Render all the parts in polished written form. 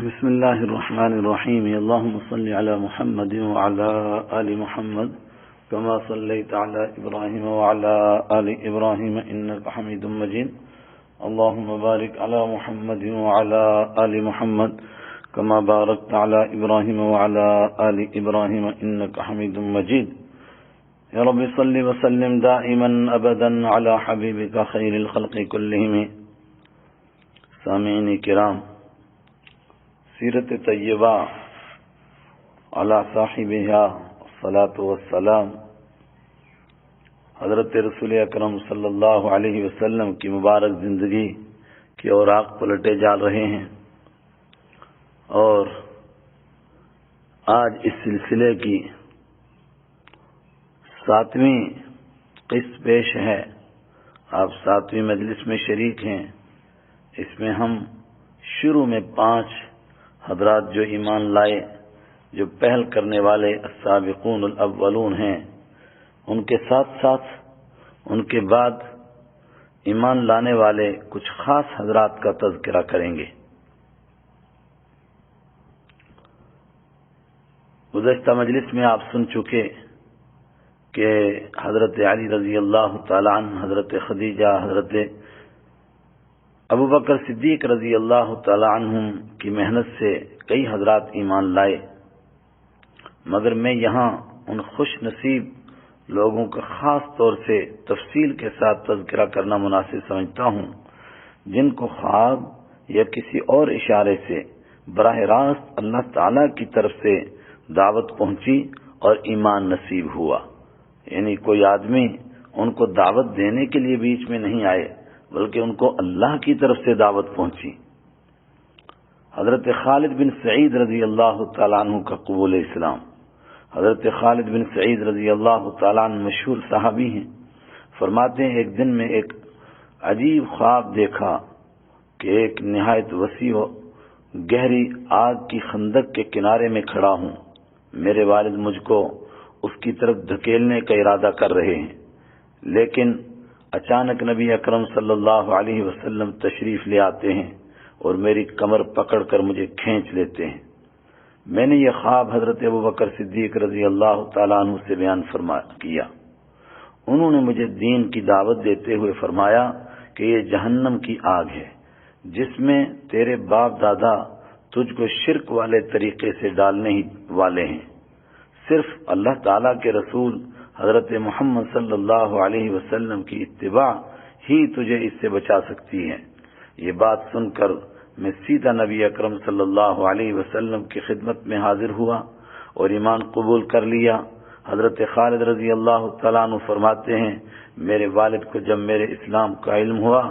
بسم الله الرحمن الرحيم. اللهم صل على محمد وعلى آل محمد كما صليت على إبراهيم وعلى آل إبراهيم إنك حميد مجيد. اللهم بارك على محمد وعلى آل محمد كما باركت على إبراهيم وعلى آل إبراهيم إنك حميد مجيد. يا رب صل وسلم دائما أبدا على حبيبك خير الخلق كلهم. سامعین کرام، سیرت طیبہ علی صاحبہا الصلاۃ والسلام حضرت رسول اکرم صلی اللہ علیہ وسلم کی مبارک زندگی کی اوراق پلٹے جا رہے ہیں، اور آج اس سلسلے کی 7ویں قسط پیش ہے. آپ 7ویں مجلس میں شریک ہیں. اس میں ہم شروع میں 5 حضرات جو ایمان لائے، جو پہل کرنے والے السابقون الاولون ہیں، ان کے ساتھ ساتھ ان کے بعد ایمان لانے والے کچھ خاص حضرات کا تذکرہ کریں گے. گزشتہ مجلس میں آپ سن چکے کہ حضرت علی رضی اللہ تعالی عنہ، حضرت خدیجہ، حضرت ابو بکر صدیق رضی اللہ تعالی عنہم کی محنت سے کئی حضرات ایمان لائے، مگر میں یہاں ان خوش نصیب لوگوں کا خاص طور سے تفصیل کے ساتھ تذکرہ کرنا مناسب سمجھتا ہوں جن کو خواب یا کسی اور اشارے سے براہ راست اللہ تعالی کی طرف سے دعوت پہنچی اور ایمان نصیب ہوا. یعنی کوئی آدمی ان کو دعوت دینے کے لیے بیچ میں نہیں آئے، بلکہ ان کو اللہ کی طرف سے دعوت پہنچی. حضرت خالد بن سعید رضی اللہ تعالیٰ عنہ کا قبول اسلام. حضرت خالد بن سعید رضی اللہ تعالیٰ عنہ مشہور صحابی ہیں. فرماتے ہیں ایک دن میں ایک عجیب خواب دیکھا کہ ایک نہایت وسیع و گہری آگ کی خندق کے کنارے میں کھڑا ہوں. میرے والد مجھ کو اس کی طرف دھکیلنے کا ارادہ کر رہے ہیں، لیکن اچانک نبی اکرم صلی اللہ علیہ وسلم تشریف لے آتے ہیں اور میری کمر پکڑ کر مجھے کھینچ لیتے ہیں. میں نے یہ خواب حضرت ابو بکر صدیق رضی اللہ تعالیٰ عنہ سے بیان کیا. انہوں نے مجھے دین کی دعوت دیتے ہوئے فرمایا کہ یہ جہنم کی آگ ہے جس میں تیرے باپ دادا تجھ کو شرک والے طریقے سے ڈالنے ہی والے ہیں. صرف اللہ تعالیٰ کے رسول حضرت محمد صلی اللہ علیہ وسلم کی اتباع ہی تجھے اس سے بچا سکتی ہے. یہ بات سن کر میں سیدھا نبی اکرم صلی اللہ علیہ وسلم کی خدمت میں حاضر ہوا اور ایمان قبول کر لیا. حضرت خالد رضی اللہ تعالیٰ عنہ فرماتے ہیں میرے والد کو جب میرے اسلام کا علم ہوا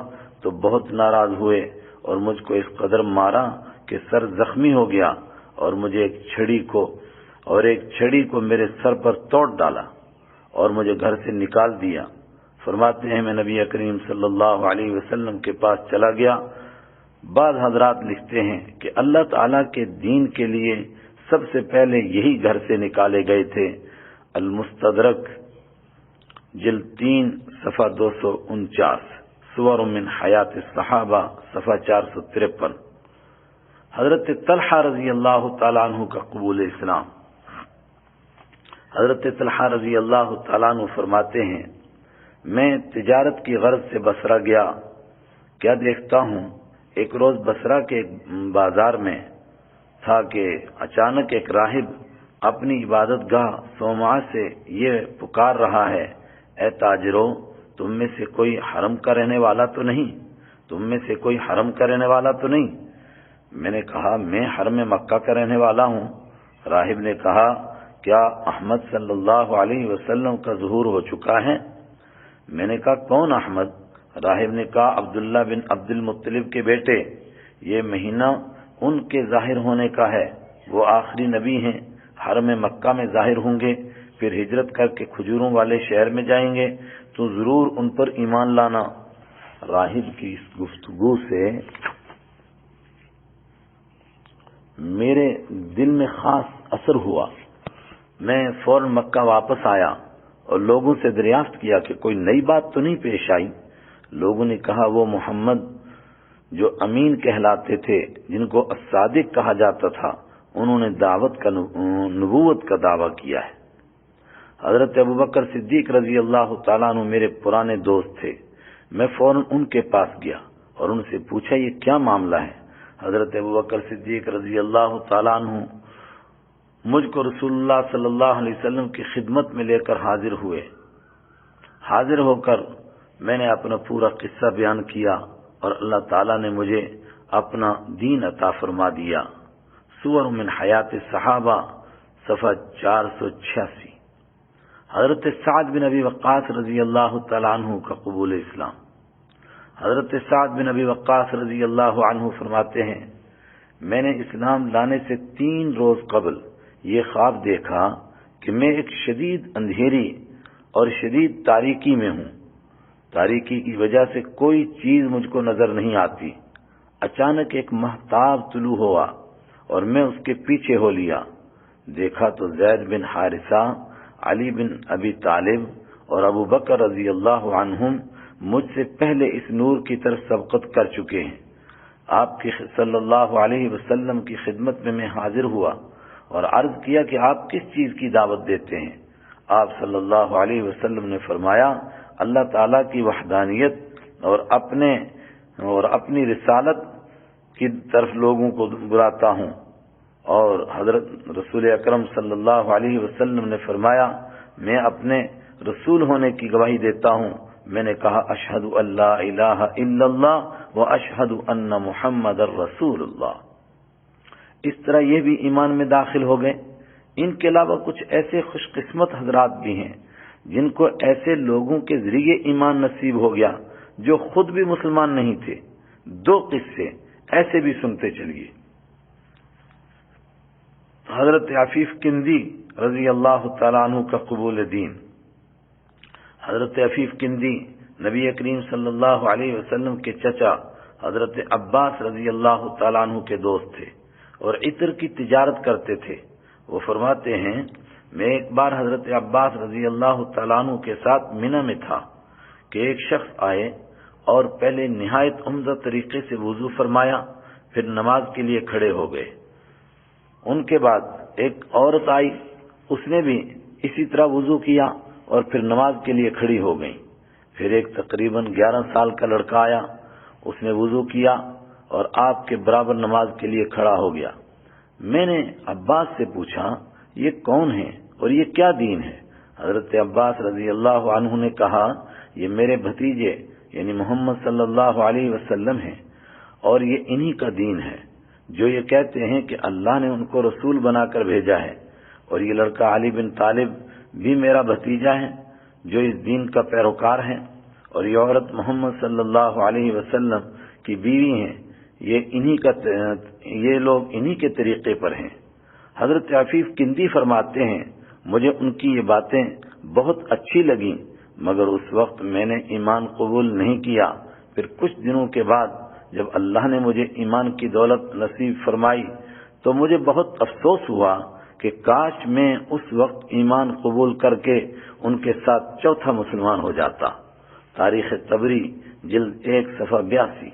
تو بہت ناراض ہوئے اور مجھ کو اس قدر مارا کہ سر زخمی ہو گیا، اور مجھے ایک چھڑی کو میرے سر پر توڑ ڈالا اور مجھے گھر سے نکال دیا. فرماتے ہیں میں نبی کریم صلی اللہ علیہ وسلم کے پاس چلا گیا. بعض حضرات لکھتے ہیں کہ اللہ تعالیٰ کے دین کے لیے سب سے پہلے یہی گھر سے نکالے گئے تھے. المستدرک جلد 3 صفحہ 249، صور من حیات الصحابہ صفحہ 453. حضرت طلحہ رضی اللہ تعالیٰ عنہ کا قبول اسلام. حضرت طلحہ رضی اللہ تعالیٰ عنہ فرماتے ہیں میں تجارت کی غرض سے بصرہ گیا. کیا دیکھتا ہوں ایک روز بصرہ کے بازار میں تھا کہ اچانک ایک راہب اپنی عبادت گاہ صومعہ سے یہ پکار رہا ہے اے تاجرو، تم میں سے کوئی حرم کا رہنے والا تو نہیں؟ تم میں سے کوئی حرم کا رہنے والا تو نہیں؟ میں نے کہا میں حرم مکہ کا رہنے والا ہوں. راہب نے کہا کیا احمد صلی اللہ علیہ وسلم کا ظہور ہو چکا ہے؟ میں نے کہا کون احمد؟ راہب نے کہا عبداللہ بن عبد المطلب کے بیٹے. یہ مہینہ ان کے ظاہر ہونے کا ہے. وہ آخری نبی ہیں، حرم مکہ میں ظاہر ہوں گے، پھر ہجرت کر کے کھجوروں والے شہر میں جائیں گے، تو ضرور ان پر ایمان لانا. راہب کی اس گفتگو سے میرے دل میں خاص اثر ہوا. میں فوراً مکہ واپس آیا اور لوگوں سے دریافت کیا کہ کوئی نئی بات تو نہیں پیش آئی. لوگوں نے کہا وہ محمد جو امین کہلاتے تھے، جن کو الصادق کہا جاتا تھا، انہوں نے نبوت کا دعویٰ کیا ہے۔ حضرت ابوبکر صدیق رضی اللہ تعالیٰ عنہ میرے پرانے دوست تھے۔ میں فوراً ان کے پاس گیا اور ان سے پوچھا یہ کیا معاملہ ہے؟ حضرت ابوبکر صدیق رضی اللہ تعالیٰ عنہ مجھ کو رسول اللہ صلی اللہ علیہ وسلم کی خدمت میں لے کر حاضر ہوئے۔ حاضر ہو کر میں نے اپنا پورا قصہ بیان کیا اور اللہ تعالیٰ نے مجھے اپنا دین عطا فرما دیا۔ سور من حیات صحابہ، صفحہ 486۔ حضرت سعد بن ابی وقاص رضی اللہ تعالیٰ عنہ کا قبول اسلام۔ حضرت سعد بن ابی وقاص رضی اللہ عنہ فرماتے ہیں، میں نے اسلام لانے سے 3 روز قبل یہ خواب دیکھا کہ میں ایک شدید اندھیری اور شدید تاریکی میں ہوں۔ تاریکی کی وجہ سے کوئی چیز مجھ کو نظر نہیں آتی۔ اچانک ایک مہتاب طلوع ہوا اور میں اس کے پیچھے ہو لیا۔ دیکھا تو زید بن حارثہ، علی بن ابی طالب اور ابو بکر رضی اللہ عنہم مجھ سے پہلے اس نور کی طرف سبقت کر چکے ہیں۔ آپ کی صلی اللہ علیہ وسلم کی خدمت میں حاضر ہوا اور عرض کیا کہ آپ کس چیز کی دعوت دیتے ہیں؟ آپ صلی اللہ علیہ وسلم نے فرمایا، اللہ تعالیٰ کی وحدانیت اور اپنی رسالت کی طرف لوگوں کو بلاتا ہوں۔ اور حضرت رسول اکرم صلی اللہ علیہ وسلم نے فرمایا، میں اپنے رسول ہونے کی گواہی دیتا ہوں۔ میں نے کہا اشہد ان لا الہ الا اللہ و اشہد ان محمد رسول اللہ۔ اس طرح یہ بھی ایمان میں داخل ہو گئے۔ ان کے علاوہ کچھ ایسے خوش قسمت حضرات بھی ہیں جن کو ایسے لوگوں کے ذریعے ایمان نصیب ہو گیا جو خود بھی مسلمان نہیں تھے۔ 2 قصے ایسے بھی سنتے چلیے۔ حضرت عفیف کندی رضی اللہ تعالیٰ عنہ کا قبول دین۔ حضرت عفیف کندی نبی کریم صلی اللہ علیہ وسلم کے چچا حضرت عباس رضی اللہ تعالیٰ عنہ کے دوست تھے اور عطر کی تجارت کرتے تھے۔ وہ فرماتے ہیں، میں ایک بار حضرت عباس رضی اللہ تعالیٰ عنہ کے ساتھ منی میں تھا کہ ایک شخص آئے اور پہلے نہایت عمدہ طریقے سے وضو فرمایا، پھر نماز کے لیے کھڑے ہو گئے۔ ان کے بعد ایک عورت آئی، اس نے بھی اسی طرح وضو کیا اور پھر نماز کے لیے کھڑی ہو گئی۔ پھر ایک تقریباً 11 سال کا لڑکا آیا، اس نے وضو کیا اور آپ کے برابر نماز کے لیے کھڑا ہو گیا۔ میں نے عباس سے پوچھا، یہ کون ہے اور یہ کیا دین ہے؟ حضرت عباس رضی اللہ عنہ نے کہا، یہ میرے بھتیجے یعنی محمد صلی اللہ علیہ وسلم ہیں اور یہ انہی کا دین ہے جو یہ کہتے ہیں کہ اللہ نے ان کو رسول بنا کر بھیجا ہے، اور یہ لڑکا علی بن طالب بھی میرا بھتیجا ہے جو اس دین کا پیروکار ہے، اور یہ عورت محمد صلی اللہ علیہ وسلم کی بیوی ہیں، یہ لوگ انہی کے طریقے پر ہیں۔ حضرت عفیف کندی فرماتے ہیں، مجھے ان کی یہ باتیں بہت اچھی لگیں، مگر اس وقت میں نے ایمان قبول نہیں کیا۔ پھر کچھ دنوں کے بعد جب اللہ نے مجھے ایمان کی دولت نصیب فرمائی تو مجھے بہت افسوس ہوا کہ کاش میں اس وقت ایمان قبول کر کے ان کے ساتھ چوتھا مسلمان ہو جاتا۔ تاریخ طبری جلد 1 صفحہ 82۔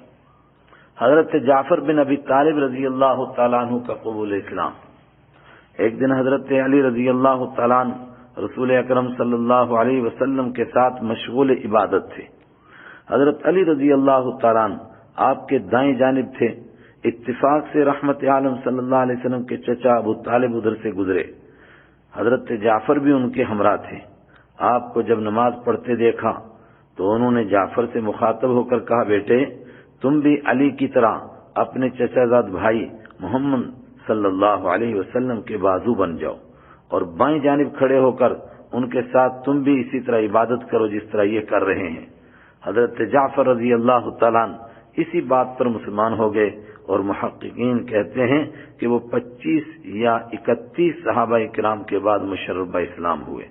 حضرت جعفر بن ابی طالب رضی اللہ تعالیٰ عنہ کا قبول اسلام۔ ایک دن حضرت علی رضی اللہ تعالیٰ عنہ رسول اکرم صلی اللہ علیہ وسلم کے ساتھ مشغول عبادت تھے۔ حضرت علی رضی اللہ تعالیٰ عنہ آپ کے دائیں جانب تھے۔ اتفاق سے رحمت عالم صلی اللہ علیہ وسلم کے چچا ابو طالب ادھر سے گزرے۔ حضرت جعفر بھی ان کے ہمراہ تھے۔ آپ کو جب نماز پڑھتے دیکھا تو انہوں نے جعفر سے مخاطب ہو کر کہا، بیٹے تم بھی علی کی طرح اپنے چچا زاد بھائی محمد صلی اللہ علیہ وسلم کے بازو بن جاؤ اور بائیں جانب کھڑے ہو کر ان کے ساتھ تم بھی اسی طرح عبادت کرو جس طرح یہ کر رہے ہیں۔ حضرت جعفر رضی اللہ تعالیٰ عنہ اسی بات پر مسلمان ہو گئے، اور محققین کہتے ہیں کہ وہ 25 یا 31 صحابہ کرام کے بعد مشرف اسلام ہوئے۔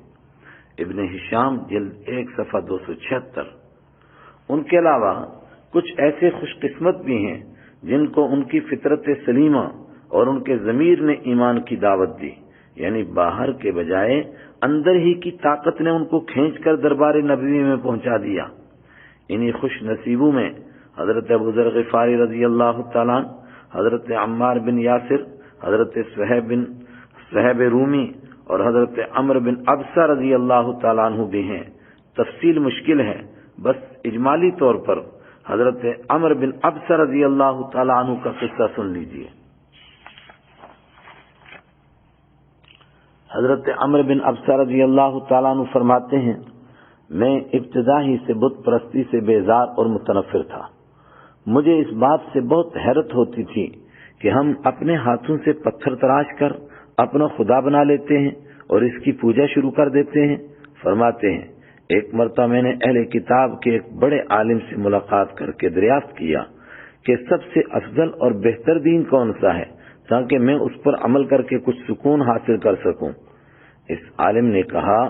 ابن ہشام جلد 1 صفحہ 276۔ ان کے علاوہ کچھ ایسے خوش قسمت بھی ہیں جن کو ان کی فطرت سلیمہ اور ان کے ضمیر نے ایمان کی دعوت دی، یعنی باہر کے بجائے اندر ہی کی طاقت نے ان کو کھینچ کر دربار نبوی میں پہنچا دیا۔ انہی خوش نصیبوں میں حضرت ابو ذر غفاری رضی اللہ تعالیٰ عنہ، حضرت عمار بن یاسر، حضرت صہیب رومی اور حضرت عمرو بن ابسہ رضی اللہ تعالیٰ عنہ بھی ہیں۔ تفصیل مشکل ہے، بس اجمالی طور پر حضرت عمرو بن ابسہ رضی اللہ تعالیٰ عنہ کا قصہ سن لیجئے۔ حضرت عمرو بن ابسہ رضی اللہ تعالیٰ عنہ فرماتے ہیں، میں ابتدا ہی سے بت پرستی سے بیزار اور متنفر تھا۔ مجھے اس بات سے بہت حیرت ہوتی تھی کہ ہم اپنے ہاتھوں سے پتھر تراش کر اپنا خدا بنا لیتے ہیں اور اس کی پوجا شروع کر دیتے ہیں۔ فرماتے ہیں، ایک مرتبہ میں نے اہل کتاب کے ایک بڑے عالم سے ملاقات کر کے دریافت کیا کہ سب سے افضل اور بہتر دین کون سا ہے، تاکہ میں اس پر عمل کر کے کچھ سکون حاصل کر سکوں۔ اس عالم نے کہا،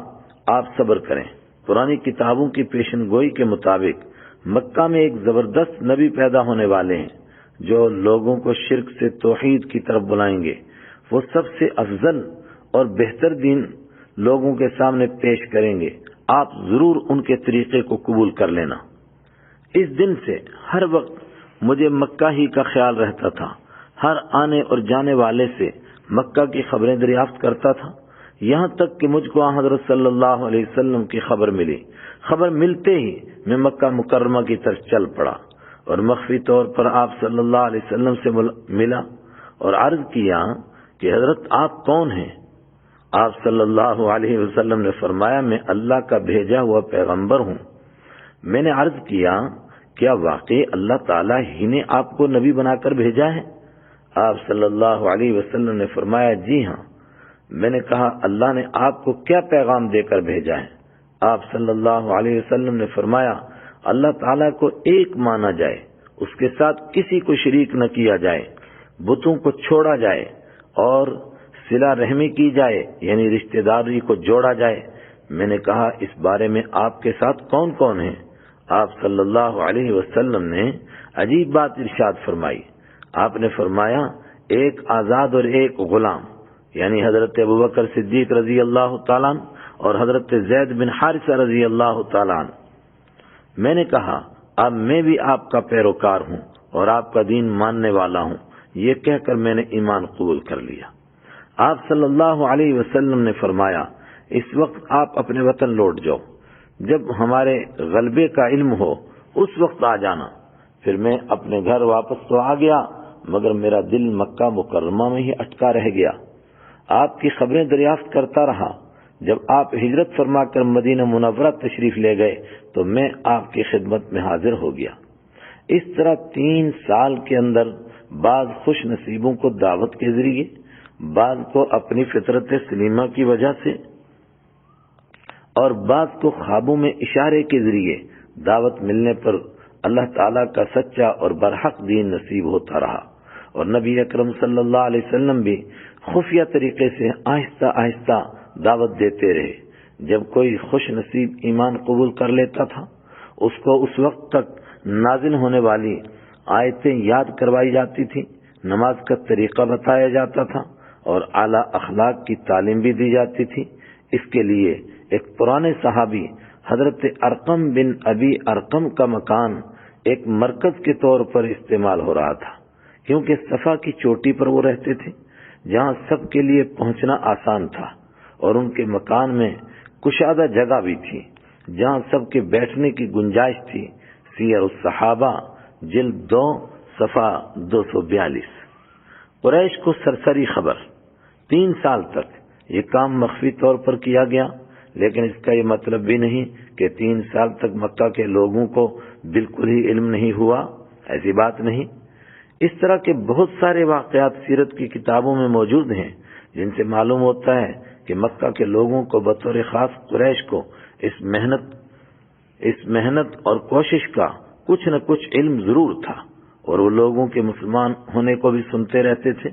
آپ صبر کریں، پرانی کتابوں کی پیشن گوئی کے مطابق مکہ میں ایک زبردست نبی پیدا ہونے والے ہیں جو لوگوں کو شرک سے توحید کی طرف بلائیں گے۔ وہ سب سے افضل اور بہتر دین لوگوں کے سامنے پیش کریں گے، آپ ضرور ان کے طریقے کو قبول کر لینا۔ اس دن سے ہر وقت مجھے مکہ ہی کا خیال رہتا تھا، ہر آنے اور جانے والے سے مکہ کی خبریں دریافت کرتا تھا، یہاں تک کہ مجھ کو حضرت صلی اللہ علیہ وسلم کی خبر ملی۔ خبر ملتے ہی میں مکہ مکرمہ کی طرف چل پڑا اور مخفی طور پر آپ صلی اللہ علیہ وسلم سے ملا اور عرض کیا کہ حضرت آپ کون ہیں؟ آپ صلی اللہ علیہ وسلم نے فرمایا، میں اللہ کا بھیجا ہوا پیغمبر ہوں۔ میں نے عرض کیا، کیا واقعی اللہ تعالیٰ ہی نے آپ کو نبی بنا کر بھیجا ہے؟ آپ صلی اللہ علیہ وسلم نے فرمایا، جی ہاں۔ میں نے کہا، اللہ نے آپ کو کیا پیغام دے کر بھیجا ہے؟ آپ صلی اللہ علیہ وسلم نے فرمایا، اللہ تعالیٰ کو ایک مانا جائے، اس کے ساتھ کسی کو شریک نہ کیا جائے، بتوں کو چھوڑا جائے اور صلہ رحمی کی جائے، یعنی رشتہ داری کو جوڑا جائے۔ میں نے کہا، اس بارے میں آپ کے ساتھ کون کون ہیں؟ آپ صلی اللہ علیہ وسلم نے عجیب بات ارشاد فرمائی۔ آپ نے فرمایا، ایک آزاد اور ایک غلام، یعنی حضرت ابوبکر صدیق رضی اللہ تعالیٰ عنہ اور حضرت زید بن حارثہ رضی اللہ تعالیٰ عنہ۔ میں نے کہا، اب میں بھی آپ کا پیروکار ہوں اور آپ کا دین ماننے والا ہوں۔ یہ کہہ کر میں نے ایمان قبول کر لیا۔ آپ صلی اللہ علیہ وسلم نے فرمایا، اس وقت آپ اپنے وطن لوٹ جاؤ، جب ہمارے غلبے کا علم ہو اس وقت آ جانا۔ پھر میں اپنے گھر واپس تو آ گیا، مگر میرا دل مکہ مکرمہ میں ہی اٹکا رہ گیا۔ آپ کی خبریں دریافت کرتا رہا۔ جب آپ ہجرت فرما کر مدینہ منورہ تشریف لے گئے تو میں آپ کی خدمت میں حاضر ہو گیا۔ اس طرح 3 سال کے اندر بعض خوش نصیبوں کو دعوت کے ذریعے، بعض کو اپنی فطرت سلیمہ کی وجہ سے اور بعض کو خوابوں میں اشارے کے ذریعے دعوت ملنے پر اللہ تعالیٰ کا سچا اور برحق دین نصیب ہوتا رہا، اور نبی اکرم صلی اللہ علیہ وسلم بھی خفیہ طریقے سے آہستہ آہستہ دعوت دیتے رہے۔ جب کوئی خوش نصیب ایمان قبول کر لیتا تھا، اس کو اس وقت تک نازل ہونے والی آیتیں یاد کروائی جاتی تھی، نماز کا طریقہ بتایا جاتا تھا اور اعلیٰ اخلاق کی تعلیم بھی دی جاتی تھی۔ اس کے لیے ایک پرانے صحابی حضرت ارقم بن ابی ارقم کا مکان ایک مرکز کے طور پر استعمال ہو رہا تھا، کیونکہ صفا کی چوٹی پر وہ رہتے تھے، جہاں سب کے لیے پہنچنا آسان تھا، اور ان کے مکان میں کشادہ جگہ بھی تھی جہاں سب کے بیٹھنے کی گنجائش تھی۔ سیر الصحابہ جلد 2 صفحہ 242۔ قریش کو سرسری خبر۔ 3 سال تک یہ کام مخفی طور پر کیا گیا، لیکن اس کا یہ مطلب بھی نہیں کہ 3 سال تک مکہ کے لوگوں کو بالکل ہی علم نہیں ہوا، ایسی بات نہیں۔ اس طرح کے بہت سارے واقعات سیرت کی کتابوں میں موجود ہیں جن سے معلوم ہوتا ہے کہ مکہ کے لوگوں کو بطور خاص قریش کو اس محنت اور کوشش کا کچھ نہ کچھ علم ضرور تھا، اور وہ لوگوں کے مسلمان ہونے کو بھی سنتے رہتے تھے،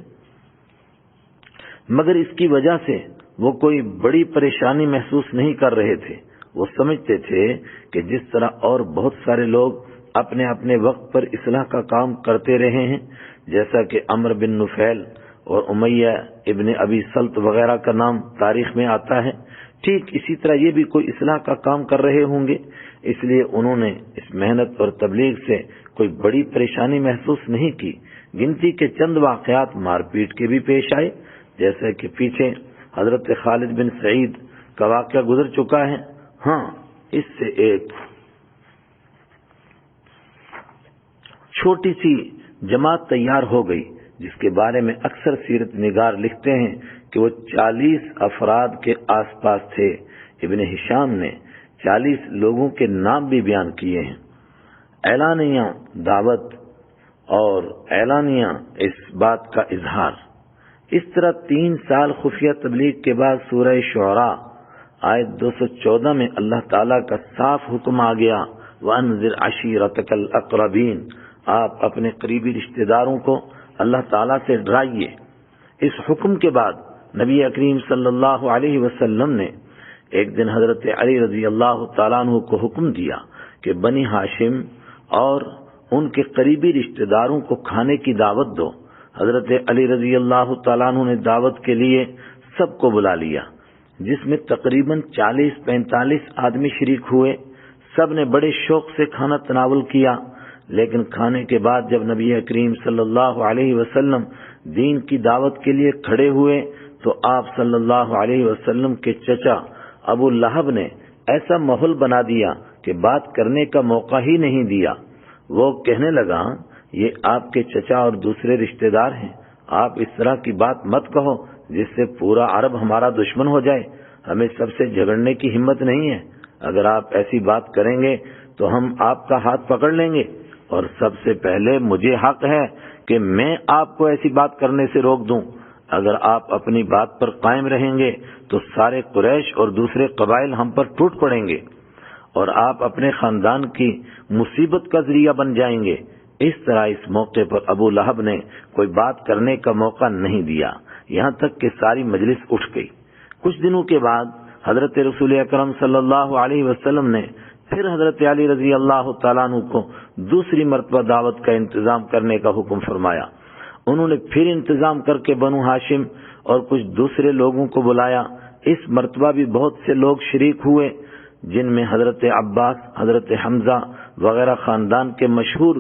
مگر اس کی وجہ سے وہ کوئی بڑی پریشانی محسوس نہیں کر رہے تھے۔ وہ سمجھتے تھے کہ جس طرح اور بہت سارے لوگ اپنے اپنے وقت پر اصلاح کا کام کرتے رہے ہیں، جیسا کہ عمرو بن نفیل اور امیہ ابن ابی سلط وغیرہ کا نام تاریخ میں آتا ہے، ٹھیک اسی طرح یہ بھی کوئی اصلاح کا کام کر رہے ہوں گے۔ اس لیے انہوں نے اس محنت اور تبلیغ سے کوئی بڑی پریشانی محسوس نہیں کی۔ گنتی کے چند واقعات مار پیٹ کے بھی پیش آئے، جیسے کہ پیچھے حضرت خالد بن سعید کا واقعہ گزر چکا ہے۔ ہاں، اس سے ایک چھوٹی سی جماعت تیار ہو گئی جس کے بارے میں اکثر سیرت نگار لکھتے ہیں کہ وہ 40 افراد کے آس پاس تھے۔ ابن ہشام نے 40 لوگوں کے نام بھی بیان کیے ہیں۔ اعلانیہ دعوت اور اعلانیہ اس بات کا اظہار۔ اس طرح 3 سال خفیہ تبلیغ کے بعد سورہ شعراء آیت 214 میں اللہ تعالیٰ کا صاف حکم آ گیا، وَأَنذِرْ عَشِيرَتَكَ الْأَقْرَبِينَ، آپ اپنے قریبی رشتہ داروں کو اللہ تعالیٰ سے ڈرائیے۔ اس حکم کے بعد نبی اکریم صلی اللہ علیہ وسلم نے ایک دن حضرت علی رضی اللہ تعالیٰ عنہ کو حکم دیا کہ بنی ہاشم اور ان کے قریبی رشتہ داروں کو کھانے کی دعوت دو۔ حضرت علی رضی اللہ تعالیٰ عنہ نے دعوت کے لیے سب کو بلا لیا، جس میں تقریباً 40-45 آدمی شریک ہوئے۔ سب نے بڑے شوق سے کھانا تناول کیا، لیکن کھانے کے بعد جب نبی کریم صلی اللہ علیہ وسلم دین کی دعوت کے لیے کھڑے ہوئے تو آپ صلی اللہ علیہ وسلم کے چچا ابو لہب نے ایسا ماحول بنا دیا کہ بات کرنے کا موقع ہی نہیں دیا۔ وہ کہنے لگا، یہ آپ کے چچا اور دوسرے رشتہ دار ہیں، آپ اس طرح کی بات مت کہو جس سے پورا عرب ہمارا دشمن ہو جائے، ہمیں سب سے جھگڑنے کی ہمت نہیں ہے۔ اگر آپ ایسی بات کریں گے تو ہم آپ کا ہاتھ پکڑ لیں گے، اور سب سے پہلے مجھے حق ہے کہ میں آپ کو ایسی بات کرنے سے روک دوں۔ اگر آپ اپنی بات پر قائم رہیں گے تو سارے قریش اور دوسرے قبائل ہم پر ٹوٹ پڑیں گے اور آپ اپنے خاندان کی مصیبت کا ذریعہ بن جائیں گے۔ اس طرح اس موقع پر ابو لہب نے کوئی بات کرنے کا موقع نہیں دیا، یہاں تک کہ ساری مجلس اٹھ گئی۔ کچھ دنوں کے بعد حضرت رسول اکرم صلی اللہ علیہ وسلم نے پھر حضرت علی رضی اللہ تعالیٰ عنہ کو دوسری مرتبہ دعوت کا انتظام کرنے کا حکم فرمایا۔ انہوں نے پھر انتظام کر کے بنو ہاشم اور کچھ دوسرے لوگوں کو بلایا۔ اس مرتبہ بھی بہت سے لوگ شریک ہوئے، جن میں حضرت عباس، حضرت حمزہ وغیرہ خاندان کے مشہور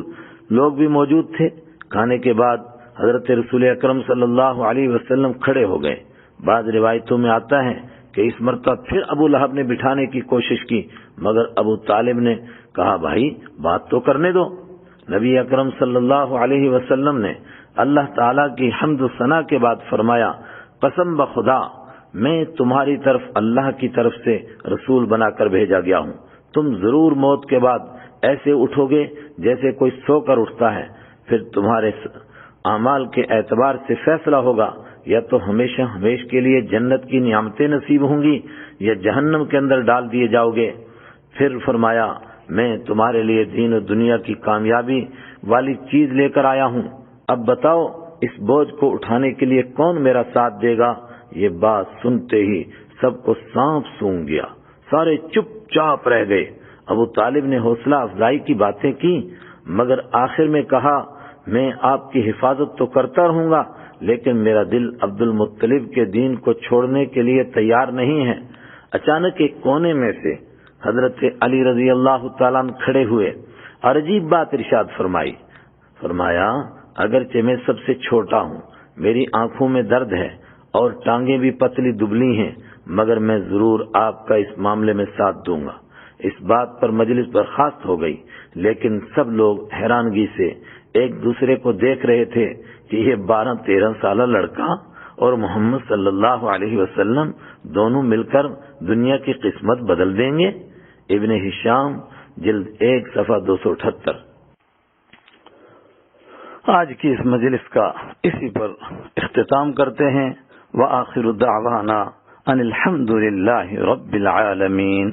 لوگ بھی موجود تھے۔ کھانے کے بعد حضرت رسول اکرم صلی اللہ علیہ وسلم کھڑے ہو گئے۔ بعض روایتوں میں آتا ہے کہ اس مرتبہ پھر ابو لہب نے بٹھانے کی کوشش کی، مگر ابو طالب نے کہا، بھائی بات تو کرنے دو۔ نبی اکرم صلی اللہ علیہ وسلم نے اللہ تعالیٰ کی حمد و ثنا کے بعد فرمایا، قسم بخدا میں تمہاری طرف اللہ کی طرف سے رسول بنا کر بھیجا گیا ہوں۔ تم ضرور موت کے بعد ایسے اٹھو گے جیسے کوئی سو کر اٹھتا ہے، پھر تمہارے اعمال کے اعتبار سے فیصلہ ہوگا، یا تو ہمیشہ ہمیشہ کے لیے جنت کی نعمتیں نصیب ہوں گی یا جہنم کے اندر ڈال دیے جاؤ گے۔ پھر فرمایا، میں تمہارے لیے دین و دنیا کی کامیابی والی چیز لے کر آیا ہوں، اب بتاؤ اس بوجھ کو اٹھانے کے لیے کون میرا ساتھ دے گا؟ یہ بات سنتے ہی سب کو سانپ سونگ گیا، سارے چپ چاپ رہ گئے۔ ابو طالب نے حوصلہ افزائی کی باتیں کی، مگر آخر میں کہا، میں آپ کی حفاظت تو کرتا رہوں گا، لیکن میرا دل عبد المطلب کے دین کو چھوڑنے کے لیے تیار نہیں ہے۔ اچانک ایک کونے میں سے حضرت علی رضی اللہ تعالیٰ عنہ کھڑے ہوئے اور عجیب بات ارشاد فرمایا، اگرچہ میں سب سے چھوٹا ہوں، میری آنکھوں میں درد ہے اور ٹانگیں بھی پتلی دبلی ہیں، مگر میں ضرور آپ کا اس معاملے میں ساتھ دوں گا۔ اس بات پر مجلس برخاست ہو گئی، لیکن سب لوگ حیرانگی سے ایک دوسرے کو دیکھ رہے تھے کہ یہ 12-13 سالہ لڑکا اور محمد صلی اللہ علیہ وسلم دونوں مل کر دنیا کی قسمت بدل دیں گے۔ ابن ہشام جلد 1 صفحہ 278۔ آج کی اس مجلس کا اسی پر اختتام کرتے ہیں۔ وآخر دعوانا ان الحمد للہ رب العالمین۔